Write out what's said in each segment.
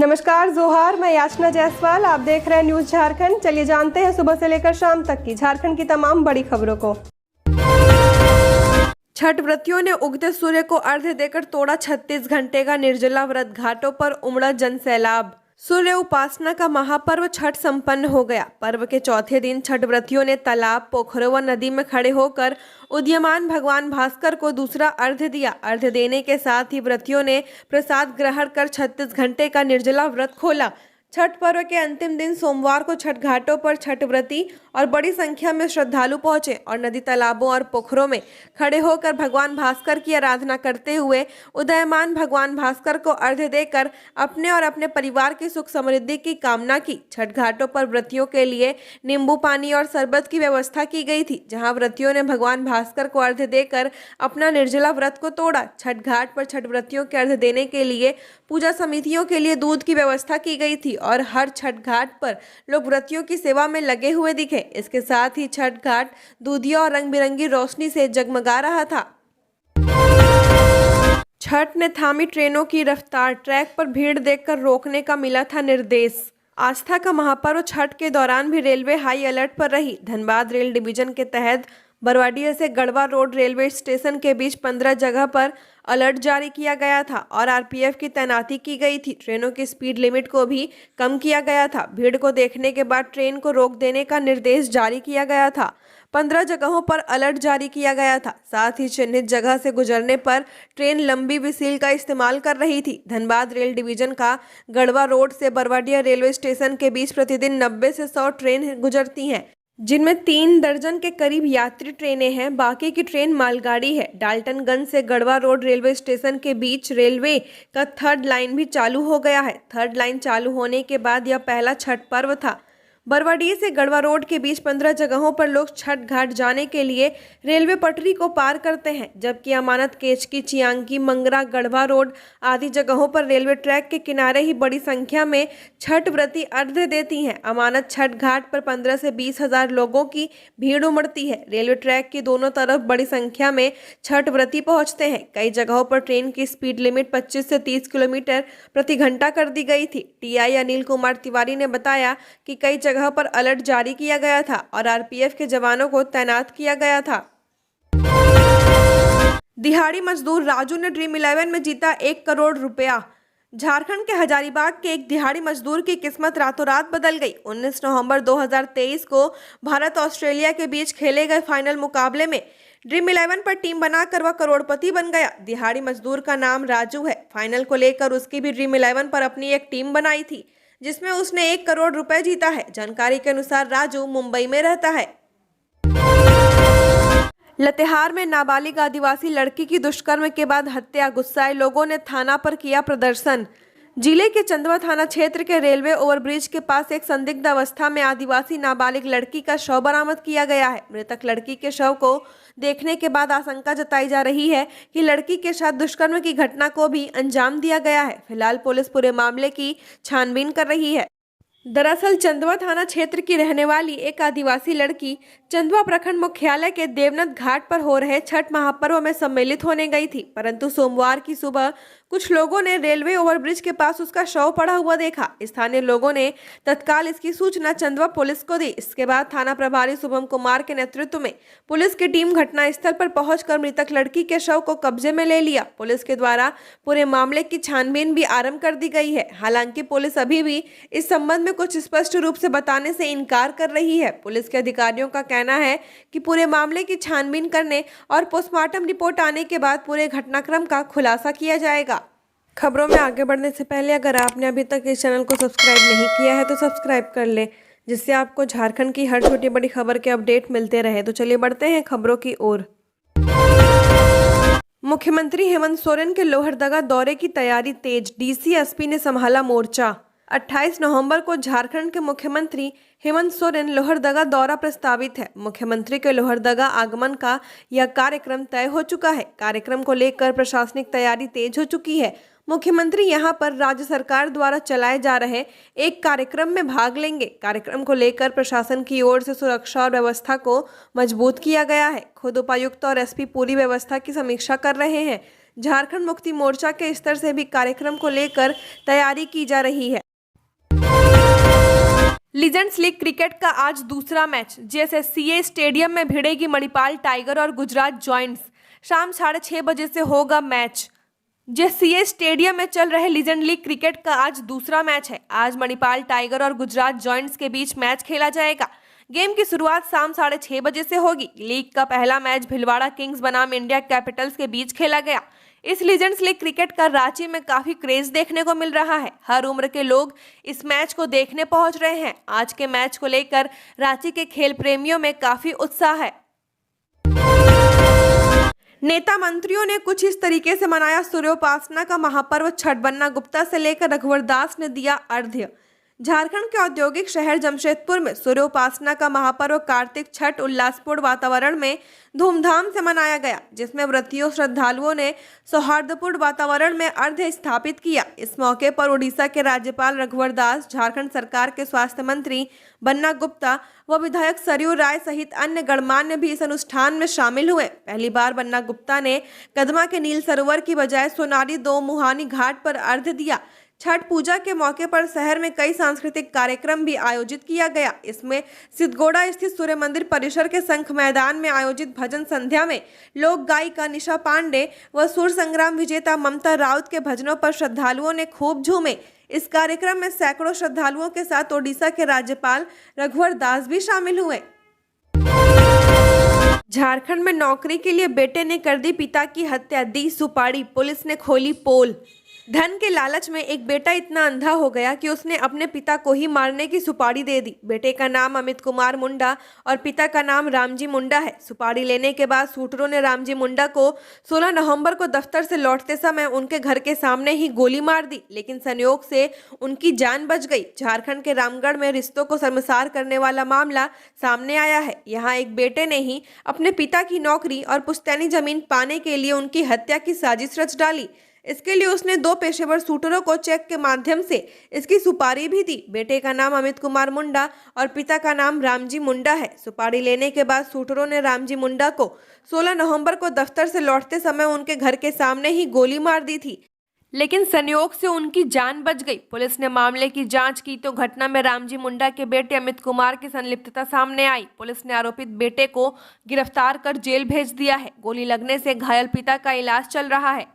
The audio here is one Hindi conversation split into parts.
नमस्कार जोहार, मैं याचना जायसवाल। आप देख रहे हैं न्यूज झारखंड। चलिए जानते हैं सुबह से लेकर शाम तक की झारखंड की तमाम बड़ी खबरों को। छठ व्रतियों ने उगते सूर्य को अर्घ्य देकर तोड़ा 36 घंटे का निर्जला व्रत। घाटों पर उमड़ा जन सैलाब। सूर्य उपासना का महापर्व छठ संपन्न हो गया। पर्व के चौथे दिन छठ व्रतियों ने तालाब, पोखरों व नदी में खड़े होकर उदीयमान भगवान भास्कर को दूसरा अर्घ्य दिया। अर्घ्य देने के साथ ही व्रतियों ने प्रसाद ग्रहण कर 36 घंटे का निर्जला व्रत खोला। छठ पर्व के अंतिम दिन सोमवार को छठ घाटों पर छठ व्रती और बड़ी संख्या में श्रद्धालु पहुंचे और नदी, तालाबों और पोखरों में खड़े होकर भगवान भास्कर की आराधना करते हुए उदयमान भगवान भास्कर को अर्घ्य देकर अपने और अपने परिवार की सुख समृद्धि की कामना की। छठ घाटों पर व्रतियों के लिए नींबू पानी और शरबत की व्यवस्था की गई थी, जहाँ व्रतियों ने भगवान भास्कर को अर्घ्य देकर अपना निर्जला व्रत को तोड़ा। छठ घाट पर छठ व्रतियों के अर्घ्य देने के लिए पूजा समितियों के लिए दूध की व्यवस्था की गई थी और हर छठ घाट पर लोग व्रतियों की सेवा में लगे हुए दिखे। इसके साथ ही छठ घाट दूधिया और रंग बिरंगी रोशनी से जगमगा रहा था। छठ ने थामी ट्रेनों की रफ्तार। ट्रैक पर भीड़ देखकर रोकने का मिला था निर्देश। आस्था का महापर्व छठ के दौरान भी रेलवे हाई अलर्ट पर रही। धनबाद रेल डिवीजन के तहत बरवाडीह से गढ़वा रोड रेलवे स्टेशन के बीच 15 जगह पर अलर्ट जारी किया गया था और आरपीएफ की तैनाती की गई थी। ट्रेनों की स्पीड लिमिट को भी कम किया गया था। भीड़ को देखने के बाद ट्रेन को रोक देने का निर्देश जारी किया गया था। 15 जगहों पर अलर्ट जारी किया गया था। साथ ही चिन्हित जगह से गुजरने पर ट्रेन लंबी व्हीसल का इस्तेमाल कर रही थी। धनबाद रेल डिवीजन का गढ़वा रोड से बरवाडीह रेलवे स्टेशन के बीच प्रतिदिन 90 से 100 ट्रेन गुजरती हैं, जिनमें 3 दर्जन के करीब यात्री ट्रेनें हैं। बाकी की ट्रेन मालगाड़ी है। डाल्टनगंज से गढ़वा रोड रेलवे स्टेशन के बीच रेलवे का 3rd लाइन भी चालू हो गया है। 3rd लाइन चालू होने के बाद यह पहला छठ पर्व था। बरवाडीह से गढ़वा रोड के बीच 15 जगहों पर लोग छठ घाट जाने के लिए रेलवे पटरी को पार करते हैं, जबकि अमानत, केचकी, चियांकी, मंगरा, गढ़वा रोड आदि जगहों पर रेलवे ट्रैक के किनारे ही बड़ी संख्या में छठ व्रती अर्घ्य देती हैं। अमानत छठ घाट पर 15 से 20 हजार लोगों की भीड़ उमड़ती है। रेलवे ट्रैक की दोनों तरफ बड़ी संख्या में छठ व्रती पहुंचते हैं। कई जगहों पर ट्रेन की स्पीड लिमिट 25 से 30 किलोमीटर प्रति घंटा कर दी गई थी। टीआई अनिल कुमार तिवारी ने बताया कि कई जगह पर अलर्ट जारी किया गया था और आरपीएफ के जवानों को तैनात किया गया था। दिहाड़ी मजदूर राजू ने ड्रीम 11 में जीता 1 करोड़ रुपया। झारखंड के हजारीबाग के एक दिहाड़ी मजदूर की किस्मत रातों रात बदल गई। 19 नवंबर 2023 को भारत ऑस्ट्रेलिया के बीच खेले गए फाइनल मुकाबले में ड्रीम 11 पर टीम बनाकर वह करोड़पति बन गया। दिहाड़ी मजदूर का नाम राजू है। फाइनल को लेकर उसकी भी ड्रीम 11 पर अपनी एक टीम बनाई थी, जिसमें उसने 1 करोड़ रुपए जीता है। जानकारी के अनुसार राजू मुंबई में रहता है। लातेहार में नाबालिग आदिवासी लड़की की दुष्कर्म के बाद हत्या। गुस्साए लोगों ने थाना पर किया प्रदर्शन। जिले के चंदवा थाना क्षेत्र के रेलवे ओवरब्रिज के पास एक संदिग्ध अवस्था में आदिवासी नाबालिग लड़की का शव बरामद किया गया है। मृतक लड़की के शव को देखने के बाद आशंका जताई जा रही है कि लड़की के साथ दुष्कर्म की घटना को भी अंजाम दिया गया है। फिलहाल पुलिस पूरे मामले की छानबीन कर रही है। दरअसल चंदवा थाना क्षेत्र की रहने वाली एक आदिवासी लड़की चंदवा प्रखंड मुख्यालय के देवनाथ घाट पर हो रहे छठ महापर्व में सम्मिलित होने गई थी, परंतु सोमवार की सुबह कुछ लोगों ने रेलवे ओवरब्रिज के पास उसका शव पड़ा हुआ देखा। स्थानीय लोगों ने तत्काल इसकी सूचना चंदवा पुलिस को दी। इसके बाद थाना प्रभारी शुभम कुमार के नेतृत्व में पुलिस की टीम घटनास्थल पर पहुंचकर मृतक लड़की के शव को कब्जे में ले लिया। पुलिस के द्वारा पूरे मामले की छानबीन भी आरंभ कर दी गई है। हालांकि पुलिस अभी भी इस संबंध में कुछ स्पष्ट रूप से बताने से इनकार कर रही है। पुलिस के अधिकारियों का कहना है कि पूरे मामले की छानबीन करने और पोस्टमार्टम रिपोर्ट आने के बाद पूरे घटनाक्रम का खुलासा किया जाएगा। खबरों में आगे बढ़ने से पहले अगर आपने अभी तक इस चैनल को सब्सक्राइब नहीं किया है तो सब्सक्राइब कर ले, जिससे आपको झारखंड की हर छोटी बड़ी खबर के अपडेट मिलते रहे। तो चलिए बढ़ते हैं खबरों की ओर। मुख्यमंत्री हेमंत सोरेन के लोहरदगा दौरे की तैयारी तेज। डीसी एसपी ने संभाला मोर्चा। 28 नवंबर को झारखंड के मुख्यमंत्री हेमंत सोरेन लोहरदगा दौरा प्रस्तावित है। मुख्यमंत्री के लोहरदगा आगमन का यह कार्यक्रम तय हो चुका है। कार्यक्रम को लेकर प्रशासनिक तैयारी तेज हो चुकी है। मुख्यमंत्री यहां पर राज्य सरकार द्वारा चलाए जा रहे एक कार्यक्रम में भाग लेंगे। कार्यक्रम को लेकर प्रशासन की ओर से सुरक्षा और व्यवस्था को मजबूत किया गया है। खुद उपायुक्त और एसपी पूरी व्यवस्था की समीक्षा कर रहे हैं। झारखंड मुक्ति मोर्चा के स्तर से भी कार्यक्रम को लेकर तैयारी की जा रही है। लीजेंड्स लीग क्रिकेट का आज दूसरा मैच जेएससीए स्टेडियम में भिड़ेगी मणिपाल टाइगर और गुजरात जॉइंट्स। शाम 6:30 बजे से होगा मैच। जेएससीए स्टेडियम में चल रहे लीजेंड लीग क्रिकेट का आज दूसरा मैच है। आज मणिपाल टाइगर और गुजरात जॉइंट्स के बीच मैच खेला जाएगा। गेम की शुरुआत शाम 6:30 बजे से होगी। लीग का पहला मैच भिलवाड़ा किंग्स बनाम इंडिया कैपिटल्स के बीच खेला गया। इस लीजेंड्स लीग क्रिकेट का रांची में काफी क्रेज देखने को मिल रहा है। हर उम्र के लोग इस मैच को देखने पहुंच रहे हैं। आज के मैच को लेकर रांची के खेल प्रेमियों में काफी उत्साह है। नेता मंत्रियों ने कुछ इस तरीके से मनाया सूर्योपासना का महापर्व छठ। बन्ना गुप्ता से लेकर रघुवर दास ने दिया अर्घ्य। झारखंड के औद्योगिक शहर जमशेदपुर में सूर्योपासना का महापर्व कार्तिक छठ उल्लासपूर्ण वातावरण में धूमधाम से मनाया गया, जिसमें व्रतियों श्रद्धालुओं ने सौहार्दपूर्ण वातावरण में अर्घ्य स्थापित किया। इस मौके पर उड़ीसा के राज्यपाल रघुवर दास, झारखंड सरकार के स्वास्थ्य मंत्री बन्ना गुप्ता व विधायक सरयू राय सहित अन्य गणमान्य भी इस अनुष्ठान में शामिल हुए। पहली बार बन्ना गुप्ता ने कदमा के नील सरोवर की बजाय सोनारी दो मुहानी घाट पर अर्घ्य दिया। छठ पूजा के मौके पर शहर में कई सांस्कृतिक कार्यक्रम भी आयोजित किया गया। इसमें सिद्धगोड़ा स्थित सूर्य मंदिर परिसर के शंख मैदान में आयोजित भजन संध्या में लोक गायिका निशा पांडे व सूर संग्राम विजेता ममता राउत के भजनों पर श्रद्धालुओं ने खूब झूमे। इस कार्यक्रम में सैकड़ों श्रद्धालुओं के साथ ओडिशा के राज्यपाल रघुवर दास भी शामिल हुए। झारखंड में नौकरी के लिए बेटे ने कर दी पिता की हत्या, दी सुपारी, पुलिस ने खोली पोल। धन के लालच में एक बेटा इतना अंधा हो गया कि उसने अपने पिता को ही मारने की सुपारी दे दी। बेटे का नाम अमित कुमार मुंडा और पिता का नाम रामजी मुंडा है। सुपारी लेने के बाद शूटरों ने रामजी मुंडा को 16 नवंबर को दफ्तर से लौटते समय उनके घर के सामने ही गोली मार दी, लेकिन संयोग से उनकी जान बच गई। झारखंड के रामगढ़ में रिश्तों को शर्मसार करने वाला मामला सामने आया है। यहाँ एक बेटे ने ही अपने पिता की नौकरी और पुश्तैनी जमीन पाने के लिए उनकी हत्या की साजिश रच डाली। इसके लिए उसने 2 पेशेवर शूटरों को चेक के माध्यम से इसकी सुपारी भी दी। बेटे का नाम अमित कुमार मुंडा और पिता का नाम रामजी मुंडा है। सुपारी लेने के बाद शूटरों ने रामजी मुंडा को 16 नवंबर को दफ्तर से लौटते समय उनके घर के सामने ही गोली मार दी थी, लेकिन संयोग से उनकी जान बच गई। पुलिस ने मामले की जांच की तो घटना में रामजी मुंडा के बेटे अमित कुमार की संलिप्तता सामने आई। पुलिस ने आरोपित बेटे को गिरफ्तार कर जेल भेज दिया है। गोली लगने से घायल पिता का इलाज चल रहा है।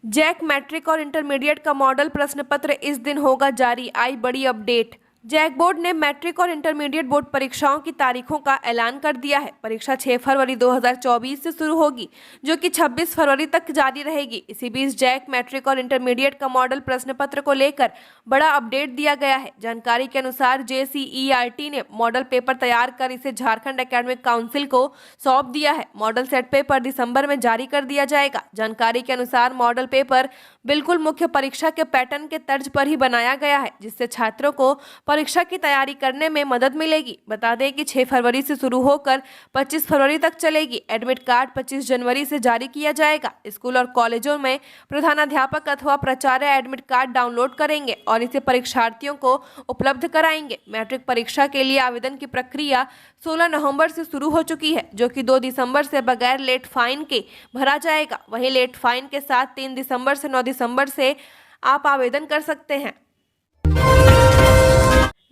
जैक मैट्रिक और इंटरमीडिएट का मॉडल प्रश्न पत्र इस दिन होगा जारी, आई बड़ी अपडेट। जैक बोर्ड ने मैट्रिक और इंटरमीडिएट बोर्ड परीक्षाओं की तारीखों का ऐलान कर दिया है। परीक्षा 6 फरवरी 2024 से शुरू होगी, जो कि 26 फरवरी तक जारी रहेगी। इसी बीच जैक मैट्रिक और इंटरमीडिएट का मॉडल प्रश्न पत्र को लेकर बड़ा अपडेट दिया गया है। जानकारी के अनुसार JCERT ने मॉडल पेपर तैयार कर इसे झारखंड एकेडमिक काउंसिल को सौंप दिया है। मॉडल सेट पेपर दिसंबर में जारी कर दिया जाएगा। जानकारी के अनुसार मॉडल पेपर बिल्कुल मुख्य परीक्षा के पैटर्न के तर्ज पर ही बनाया गया है, जिससे छात्रों को परीक्षा की तैयारी करने में मदद मिलेगी। बता दें कि 6 फरवरी से शुरू होकर 25 फरवरी तक चलेगी। एडमिट कार्ड 25 जनवरी से जारी किया जाएगा। स्कूल और कॉलेजों में प्रधानाध्यापक अथवा प्राचार्य एडमिट कार्ड डाउनलोड करेंगे और इसे परीक्षार्थियों को उपलब्ध कराएंगे। मैट्रिक परीक्षा के लिए आवेदन की प्रक्रिया 16 नवंबर से शुरू हो चुकी है, जो कि 2 दिसंबर से बगैर लेट फाइन के भरा जाएगा। वहीं लेट फाइन के साथ 3 दिसंबर से 9 दिसंबर से आप आवेदन कर सकते हैं।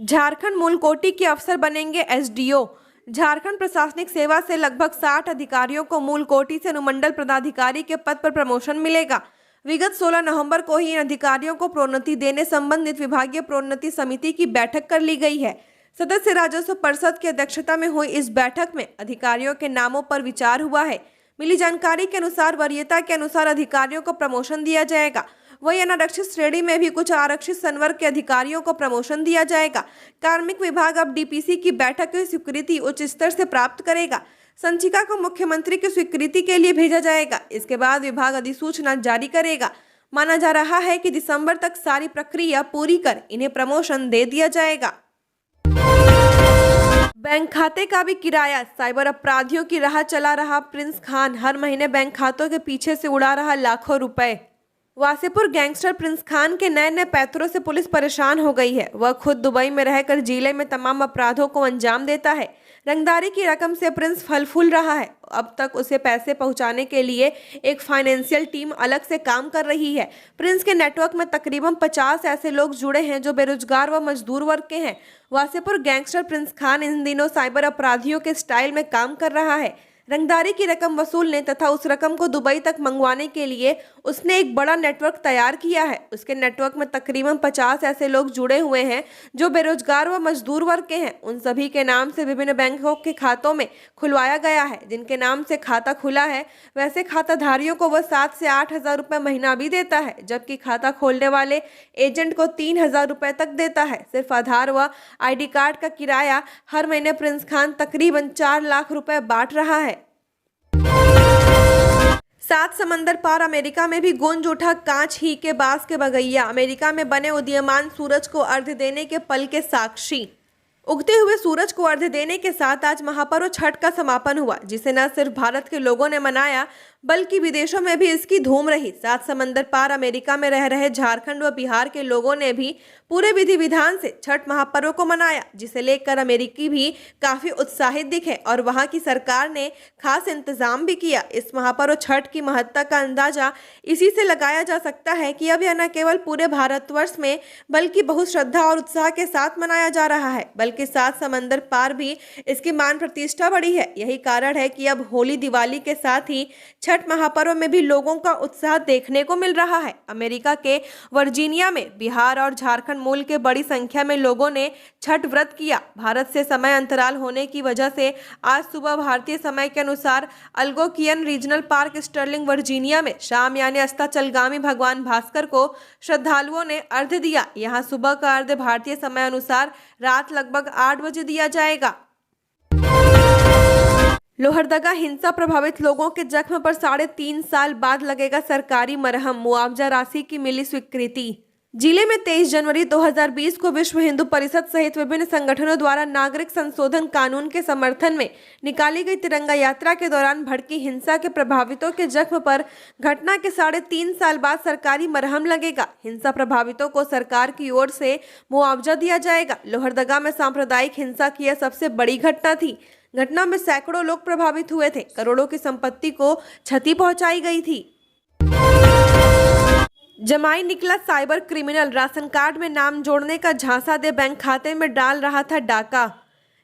झारखंड मूल कोटि के अफसर बनेंगे SDO। झारखंड प्रशासनिक सेवा से लगभग 60 अधिकारियों को मूल कोटि से अनुमंडल पदाधिकारी के पद पर प्रमोशन मिलेगा। विगत 16 नवंबर को ही इन अधिकारियों को प्रोन्नति देने संबंधित विभागीय प्रोन्नति समिति की बैठक कर ली गई है। सदस्य राजस्व परिषद की अध्यक्षता में हुई इस बैठक में अधिकारियों के नामों पर विचार हुआ है। मिली जानकारी के अनुसार वरीयता के अनुसार अधिकारियों को प्रमोशन दिया जाएगा। वही अनारक्षित श्रेणी में भी कुछ आरक्षित संवर्ग के अधिकारियों को प्रमोशन दिया जाएगा। कार्मिक विभाग अब DPC की बैठक की स्वीकृति उच्च स्तर से प्राप्त करेगा। संचिका को मुख्यमंत्री की स्वीकृति के लिए भेजा जाएगा। इसके बाद विभाग अधिसूचना जारी करेगा। माना जा रहा है कि दिसंबर तक सारी प्रक्रिया पूरी कर इन्हें प्रमोशन दे दिया जाएगा। बैंक खाते का भी किराया, साइबर अपराधियों की राह चला रहा प्रिंस खान। हर महीने बैंक खातों के पीछे से उड़ा रहा लाखों रुपए। वासेपुर गैंगस्टर प्रिंस खान के नए नए पैतरों से पुलिस परेशान हो गई है। वह खुद दुबई में रहकर जिले में तमाम अपराधों को अंजाम देता है। रंगदारी की रकम से प्रिंस फल फूल रहा है। अब तक उसे पैसे पहुंचाने के लिए एक फाइनेंशियल टीम अलग से काम कर रही है। प्रिंस के नेटवर्क में तकरीबन 50 ऐसे लोग जुड़े हैं जो बेरोजगार व मजदूर वर्ग के हैं। वासेपुर गैंगस्टर प्रिंस खान इन दिनों साइबर अपराधियों के स्टाइल में काम कर रहा है। रंगदारी की रकम वसूलने तथा उस रकम को दुबई तक मंगवाने के लिए उसने एक बड़ा नेटवर्क तैयार किया है। उसके नेटवर्क में तकरीबन 50 ऐसे लोग जुड़े हुए हैं जो बेरोजगार व मजदूर वर्ग के हैं। उन सभी के नाम से विभिन्न बैंकों के खातों में खुलवाया गया है। जिनके नाम से खाता खुला है वैसे खाताधारियों को वह 7 से 8 हजार रुपये महीना भी देता है, जबकि खाता खोलने वाले एजेंट को 3,000 रुपये तक देता है। सिर्फ आधार व ID कार्ड का किराया हर महीने प्रिंस खान तकरीबन 4 लाख रुपए बांट रहा है। 7 समंदर पार अमेरिका में भी गूंज उठा कांच ही के बांस के बगैया। अमेरिका में बने उदीयमान सूरज को अर्घ्य देने के पल के साक्षी। उगते हुए सूरज को अर्घ्य देने के साथ आज महापर्व छठ का समापन हुआ, जिसे न सिर्फ भारत के लोगों ने मनाया बल्कि विदेशों में भी इसकी धूम रही। 7 समंदर पार अमेरिका में रह रहे झारखंड व बिहार के लोगों ने भी पूरे विधि विधान से छठ महापर्व को मनाया, जिसे लेकर अमेरिकी भी काफी उत्साहित दिखे और वहां की सरकार ने खास इंतजाम भी किया। इस महापर्व छठ की महत्ता का अंदाजा इसी से लगाया जा सकता है कि अब यह न केवल पूरे भारतवर्ष में बल्कि बहुत श्रद्धा और उत्साह के साथ मनाया जा रहा है, बल्कि 7 समंदर पार भी इसकी मान प्रतिष्ठा बढ़ी है। यही कारण है कि अब होली दिवाली के साथ ही छठ महापर्व में भी लोगों का उत्साह देखने को मिल रहा है। अमेरिका के वर्जीनिया में बिहार और झारखंड मूल के बड़ी संख्या में लोगों ने छठ व्रत किया। भारत से समय अंतराल होने की वजह से आज सुबह भारतीय समय के अनुसार अल्गोकियन रीजनल पार्क स्टर्लिंग वर्जीनिया में शाम यानी अस्ताचलगामी भगवान भास्कर को श्रद्धालुओं ने अर्घ्य दिया। यहाँ सुबह का अर्घ्य भारतीय समय अनुसार रात लगभग 8 बजे दिया जाएगा। लोहरदगा हिंसा प्रभावित लोगों के जख्म पर 3.5 साल बाद लगेगा सरकारी मरहम, मुआवजा राशि की मिली स्वीकृति। जिले में 23 जनवरी 2020 को विश्व हिंदू परिषद सहित विभिन्न संगठनों द्वारा नागरिक संशोधन कानून के समर्थन में निकाली गई तिरंगा यात्रा के दौरान भड़की हिंसा के प्रभावितों के जख्म पर घटना के 3.5 साल बाद सरकारी मरहम लगेगा। हिंसा प्रभावितों को सरकार की ओर से मुआवजा दिया जाएगा। लोहरदगा में सांप्रदायिक हिंसा की यह सबसे बड़ी घटना थी। घटना में सैकड़ों लोग प्रभावित हुए थे। करोड़ों की संपत्ति को क्षति पहुंचाई गई थी। जमाई निकला साइबर क्रिमिनल, राशन कार्ड में नाम जोड़ने का झांसा दे बैंक खाते में डाल रहा था डाका।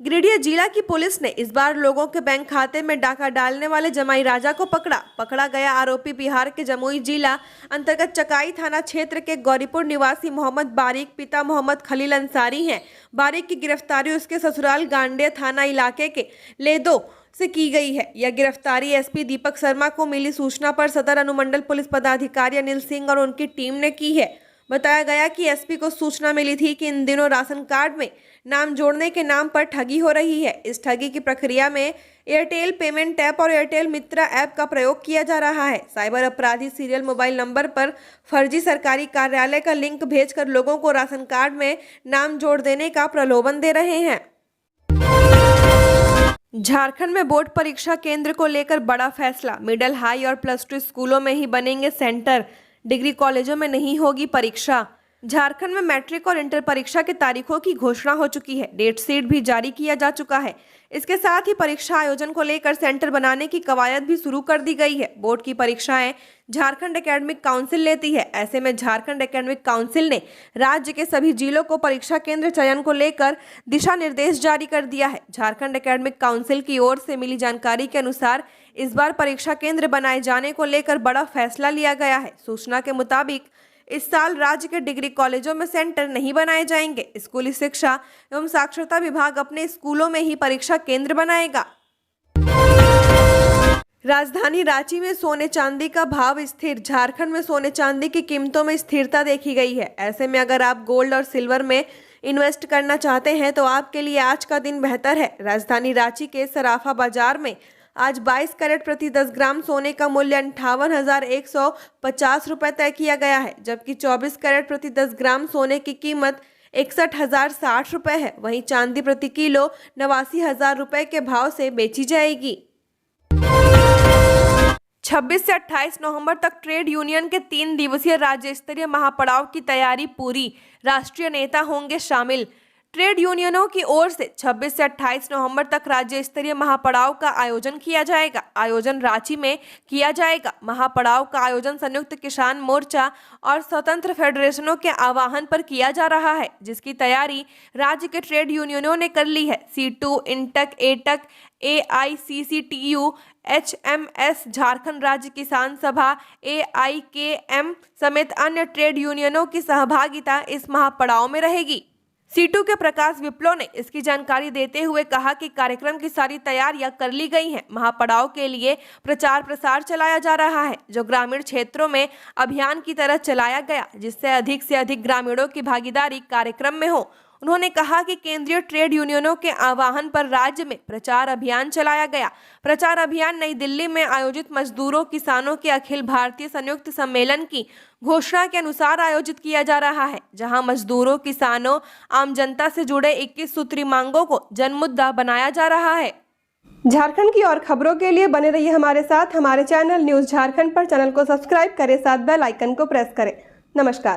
गिरिडीह जिला की पुलिस ने इस बार लोगों के बैंक खाते में डाका डालने वाले जमाई राजा को पकड़ा गया आरोपी बिहार के जमुई जिला अंतर्गत चकाई थाना क्षेत्र के गौरीपुर निवासी मोहम्मद बारिक पिता मोहम्मद खलील अंसारी हैं। बारिक की गिरफ्तारी उसके ससुराल गांडेय थाना इलाके के लेदो से की गई है। यह गिरफ्तारी एसपी दीपक शर्मा को मिली सूचना पर सदर अनुमंडल पुलिस पदाधिकारी अनिल सिंह और उनकी टीम ने की है। बताया गया कि एसपी को सूचना मिली थी कि इन दिनों राशन कार्ड में नाम जोड़ने के नाम पर ठगी हो रही है। इस ठगी की प्रक्रिया में एयरटेल पेमेंट ऐप और एयरटेल मित्रा ऐप का प्रयोग किया जा रहा है। साइबर अपराधी सीरियल मोबाइल नंबर पर फर्जी सरकारी कार्यालय का लिंक भेजकर लोगों को राशन कार्ड में नाम जोड़ देने का प्रलोभन दे रहे हैं। झारखंड में बोर्ड परीक्षा केंद्र को लेकर बड़ा फैसला। मिडिल, हाई और +2 स्कूलों में ही बनेंगे सेंटर, डिग्री कॉलेजों में नहीं होगी परीक्षा। झारखंड में मैट्रिक और इंटर परीक्षा की तारीखों की घोषणा हो चुकी है। डेट शीट भी जारी किया जा चुका है। इसके साथ ही परीक्षा आयोजन को लेकर सेंटर बनाने की कवायद भी शुरू कर दी गई है। बोर्ड की परीक्षाएं झारखंड एकेडमिक काउंसिल लेती है। ऐसे में झारखंड एकेडमिक काउंसिल ने राज्य के सभी जिलों को परीक्षा केंद्र चयन को लेकर दिशा निर्देश जारी कर दिया है। झारखंड एकेडमिक काउंसिल की ओर से मिली जानकारी के अनुसार इस बार परीक्षा केंद्र बनाए जाने को लेकर बड़ा फैसला लिया गया है। सूचना के मुताबिक इस साल राज्य के डिग्री कॉलेजों में सेंटर नहीं बनाए जाएंगे। स्कूली शिक्षा एवं साक्षरता विभाग अपने स्कूलों में ही परीक्षा केंद्र बनाएगा। राजधानी रांची में सोने चांदी का भाव स्थिर। झारखंड में सोने चांदी की कीमतों में स्थिरता देखी गई है। ऐसे में अगर आप गोल्ड और सिल्वर में इन्वेस्ट करना चाहते हैं तो आपके लिए आज का दिन बेहतर है। राजधानी रांची के सराफा बाजार में आज 22 कैरेट प्रति 10 ग्राम सोने का मूल्य 58,150 रुपये तय किया गया है, जबकि 24 कैरेट प्रति 10 ग्राम सोने की कीमत 61,060 रुपये है। वहीं चांदी प्रति किलो 89,000 रुपये के भाव से बेची जाएगी। 26 से 28 नवंबर तक ट्रेड यूनियन के 3 दिवसीय राज्य स्तरीय महापड़ाव की तैयारी पूरी। राष्ट्रीय नेता होंगे शामिल। ट्रेड यूनियनों की ओर से 26 से 28 नवंबर तक राज्य स्तरीय महापड़ाव का आयोजन किया जाएगा। आयोजन रांची में किया जाएगा। महापड़ाव का आयोजन संयुक्त किसान मोर्चा और स्वतंत्र फेडरेशनों के आह्वान पर किया जा रहा है, जिसकी तैयारी राज्य के ट्रेड यूनियनों ने कर ली है। सीटू, इंटक, एटक, AICCTU, HMS, झारखंड राज्य किसान सभा, AIKM समेत अन्य ट्रेड यूनियनों की सहभागिता इस महापड़ाव में रहेगी। सीटू के प्रकाश विप्लो ने इसकी जानकारी देते हुए कहा कि कार्यक्रम की सारी तैयारियां कर ली गई हैं। महापड़ाव के लिए प्रचार प्रसार चलाया जा रहा है, जो ग्रामीण क्षेत्रों में अभियान की तरह चलाया गया, जिससे अधिक से अधिक ग्रामीणों की भागीदारी कार्यक्रम में हो। उन्होंने कहा कि केंद्रीय ट्रेड यूनियनों के आह्वान पर राज्य में प्रचार अभियान चलाया गया। प्रचार अभियान नई दिल्ली में आयोजित मजदूरों किसानों के अखिल भारतीय संयुक्त सम्मेलन की घोषणा के अनुसार आयोजित किया जा रहा है, जहां मजदूरों, किसानों, आम जनता से जुड़े 21 सूत्री मांगों को जनमुद्दा बनाया जा रहा है। झारखंड की और खबरों के लिए बने रहिए हमारे साथ। हमारे चैनल न्यूज झारखंड पर चैनल को सब्सक्राइब करें, साथ बेल आइकन को प्रेस करें। नमस्कार।